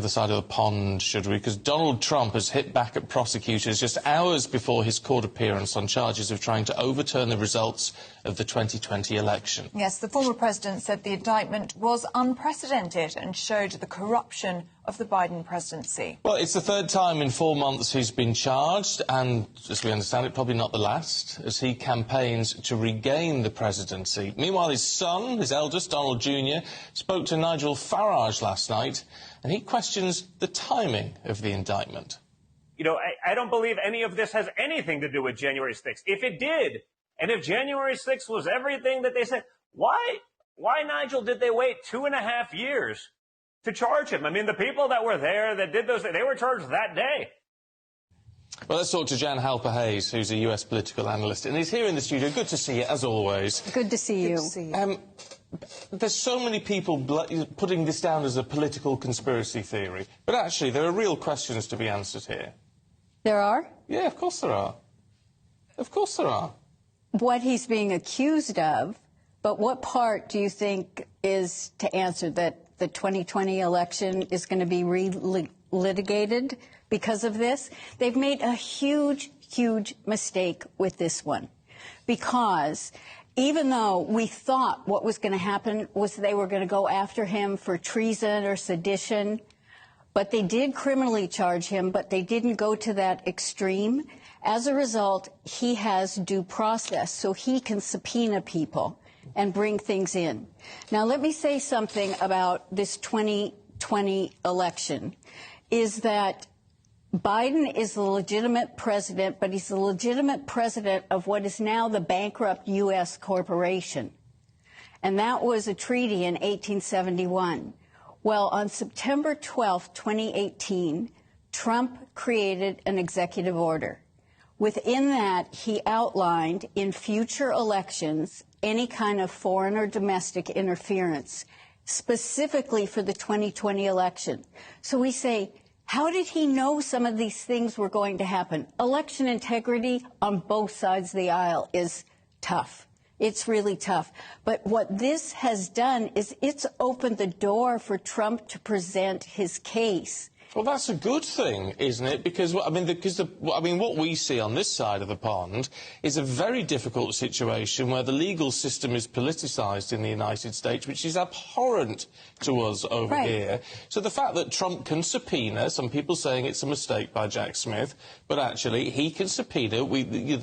The side of the pond, should we? Because Donald Trump has hit back at prosecutors just hours before his court appearance on charges of trying to overturn the results of the 2020 election. Yes, the former president said the indictment was unprecedented and showed the corruption of the Biden presidency. Well, it's the third time in 4 months he's been charged, and as we understand it, probably not the last, as he campaigns to regain the presidency. Meanwhile, his son, his eldest, Donald Jr., spoke to Nigel Farage last night, and he questions the timing of the indictment. You know, I don't believe any of this has anything to do with January 6th. If it did, and if January 6th was everything that they said, why, Nigel, did they wait 2.5 years to charge him? I mean, the people that were there that did those, they were charged that day. Well, let's talk to Jan Halper-Hayes, who's a US political analyst, and he's here in the studio. Good to see you, as always. Good to see you. Good to see you. There's so many people putting this down as a political conspiracy theory, but actually there are real questions to be answered here. There are? Yeah, of course there are. Of course there are. What he's being accused of, but what part do you think is to answer that the 2020 election is going to be litigated because of this? They've made a huge, huge mistake with this one, because even though we thought what was going to happen was they were going to go after him for treason or sedition, but they did criminally charge him, but they didn't go to that extreme. As a result, he has due process, so he can subpoena people and bring things in. Now, let me say something about this 2020 election, is that Biden is the legitimate president, but he's the legitimate president of what is now the bankrupt U.S. corporation. And that was a treaty in 1871. Well, on September 12, 2018, Trump created an executive order. Within that, he outlined in future elections any kind of foreign or domestic interference, specifically for the 2020 election. So we say, how did he know some of these things were going to happen? Election integrity on both sides of the aisle is tough. It's really tough. But what this has done is it's opened the door for Trump to present his case. Well, that's a good thing, isn't it? Because, what we see on this side of the pond is a very difficult situation where the legal system is politicised in the United States, which is abhorrent to us over here. So the fact that Trump can subpoena, some people saying it's a mistake by Jack Smith, but actually he can subpoena,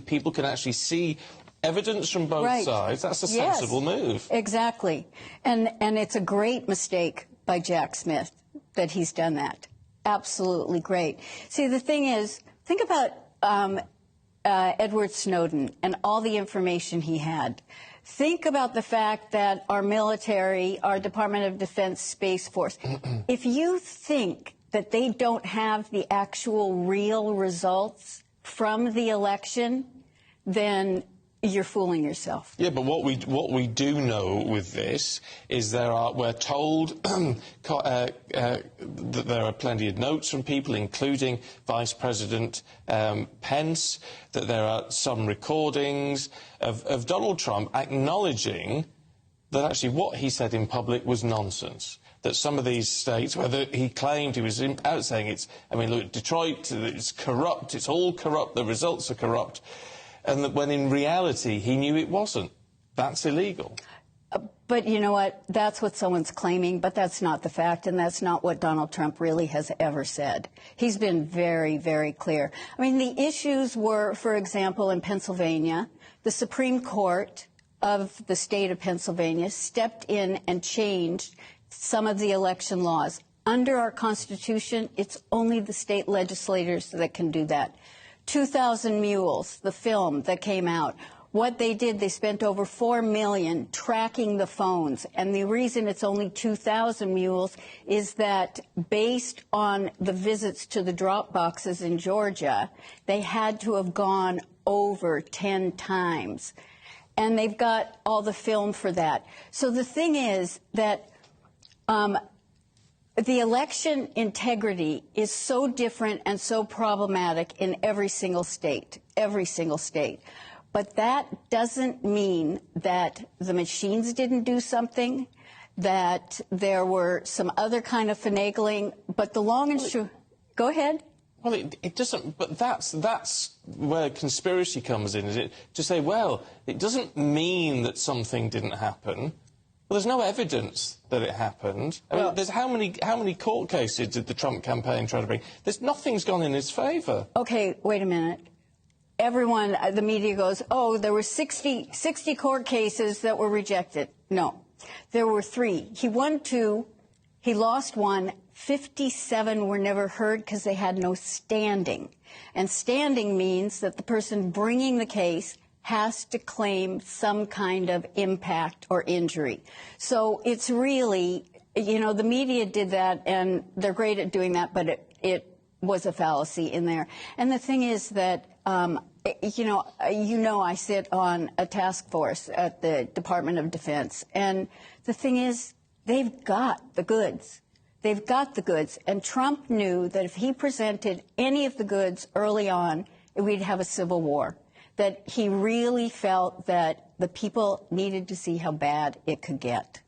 people can actually see evidence from both sides. That's a sensible move. Exactly. And it's a great mistake by Jack Smith that he's done that. Absolutely great. See, the thing is, think about Edward Snowden and all the information he had. Think about the fact that our military, our Department of Defense Space Force, if you think that they don't have the actual real results from the election, then you're fooling yourself. Yeah, but what we do know with this is we're told that there are plenty of notes from people, including Vice President Pence, that there are some recordings of Donald Trump acknowledging that actually what he said in public was nonsense. That some of these states, whether he claimed he was out saying look, Detroit, it's corrupt, it's all corrupt, the results are corrupt. And that when in reality he knew it wasn't. That's illegal. But you know what? That's what someone's claiming, but that's not the fact, and that's not what Donald Trump really has ever said. He's been very, very clear. I mean, the issues were, for example, in Pennsylvania, the Supreme Court of the state of Pennsylvania stepped in and changed some of the election laws. Under our Constitution, it's only the state legislators that can do that. 2,000 Mules, the film that came out, what they did, they spent over $4 million tracking the phones. And the reason it's only 2,000 mules is that based on the visits to the drop boxes in Georgia, they had to have gone over 10 times. And they've got all the film for that. So the thing is that the election integrity is so different and so problematic in every single state. But that doesn't mean that the machines didn't do something, that there were some other kind of finagling, but the long and short... Go ahead. Well, it doesn't, but that's where conspiracy comes in, is it? To say, well, it doesn't mean that something didn't happen. Well, there's no evidence that it happened. I mean, there's how many court cases did the Trump campaign try to bring? Nothing's gone in his favour. Okay, wait a minute. Everyone, the media goes, oh, there were 60 court cases that were rejected. No, there were 3. He won 2, he lost 1. 57 were never heard because they had no standing. And standing means that the person bringing the case has to claim some kind of impact or injury. So it's really, you know, the media did that, and they're great at doing that, but it was a fallacy in there. And the thing is that, you know, I sit on a task force at the Department of Defense, and the thing is, they've got the goods. They've got the goods, and Trump knew that if he presented any of the goods early on, we'd have a civil war, that he really felt that the people needed to see how bad it could get.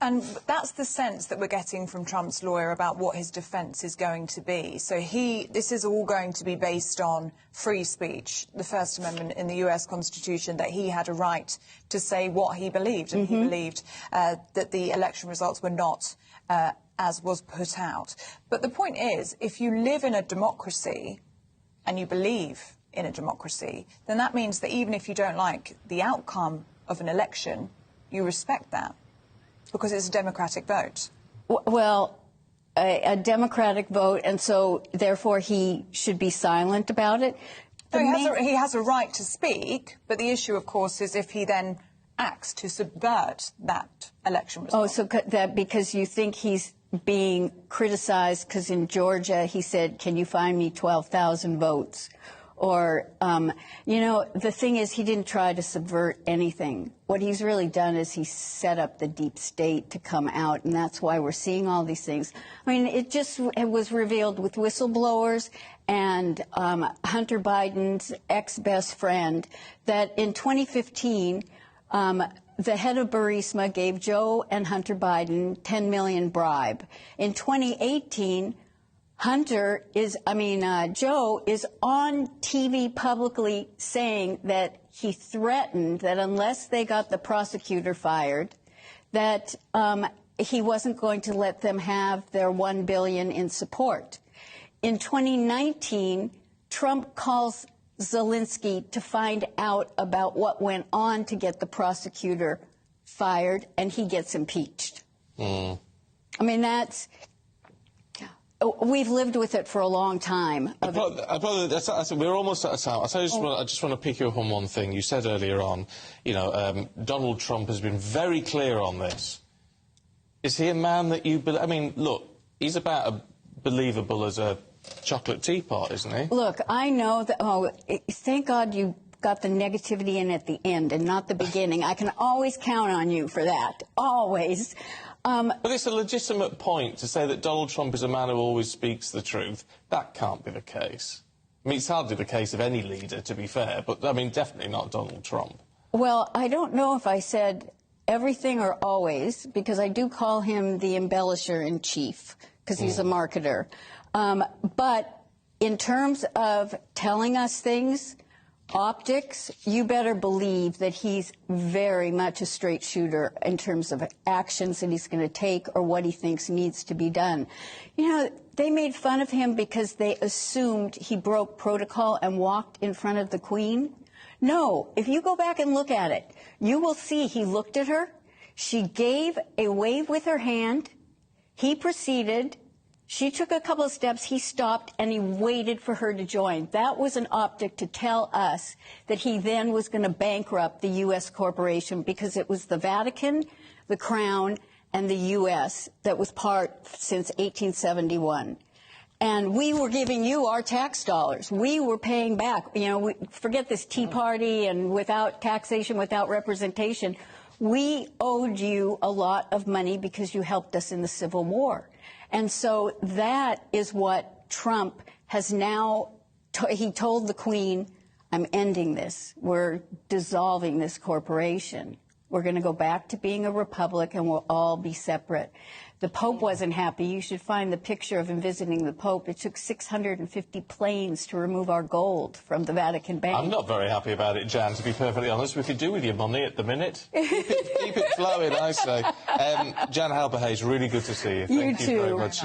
And that's the sense that we're getting from Trump's lawyer about what his defence is going to be. So this is all going to be based on free speech, the First Amendment in the US Constitution, that he had a right to say what he believed, and he believed that the election results were not as was put out. But the point is, if you live in a democracy and you believe in a democracy, then that means that even if you don't like the outcome of an election, you respect that, because it's a democratic vote. Well, a democratic vote, and so therefore he should be silent about it. No, he has a right to speak, but the issue, of course, is if he then acts to subvert that election result. Oh, so that because you think he's being criticized because in Georgia he said, can you find me 12,000 votes? Or, you know, the thing is, he didn't try to subvert anything. What he's really done is he set up the deep state to come out, and that's why we're seeing all these things. I mean, it was revealed with whistleblowers and Hunter Biden's ex-best friend that in 2015, the head of Burisma gave Joe and Hunter Biden $10 million bribe. In 2018, Joe is on TV publicly saying that he threatened that unless they got the prosecutor fired, that he wasn't going to let them have their $1 billion in support. In 2019, Trump calls Zelensky to find out about what went on to get the prosecutor fired, and he gets impeached. I mean, we've lived with it for a long time. We're almost out of time. I just want to pick you up on one thing. You said earlier on, you know, Donald Trump has been very clear on this. Is he a man that you believe? I mean, look, he's about as believable as a chocolate teapot, isn't he? Look, I know that. Oh, thank God you got the negativity in at the end and not the beginning. I can always count on you for that. Always. But it's a legitimate point to say that Donald Trump is a man who always speaks the truth. That can't be the case. I mean, it's hardly the case of any leader, to be fair, but, I mean, definitely not Donald Trump. Well, I don't know if I said everything or always, because I do call him the embellisher-in-chief, because he's a marketer. But in terms of telling us things, optics, you better believe that he's very much a straight shooter in terms of actions that he's going to take or what he thinks needs to be done. You know, they made fun of him because they assumed he broke protocol and walked in front of the Queen. No, if you go back and look at it, you will see he looked at her. She gave a wave with her hand. He proceeded. She took a couple of steps, he stopped, and he waited for her to join. That was an optic to tell us that he then was going to bankrupt the U.S. corporation because it was the Vatican, the Crown, and the U.S. that was part since 1871. And we were giving you our tax dollars. We were paying back. You know, forget this Tea Party and without taxation, without representation. We owed you a lot of money because you helped us in the Civil War. And so that is what Trump has now, he told the Queen, I'm ending this. We're dissolving this corporation. We're going to go back to being a republic, and we'll all be separate. The Pope wasn't happy. You should find the picture of him visiting the Pope. It took 650 planes to remove our gold from the Vatican Bank. I'm not very happy about it, Jan, to be perfectly honest. We could do with your money at the minute. Keep it flowing, I say. Jan Halper-Hayes, really good to see you. Thank you very much.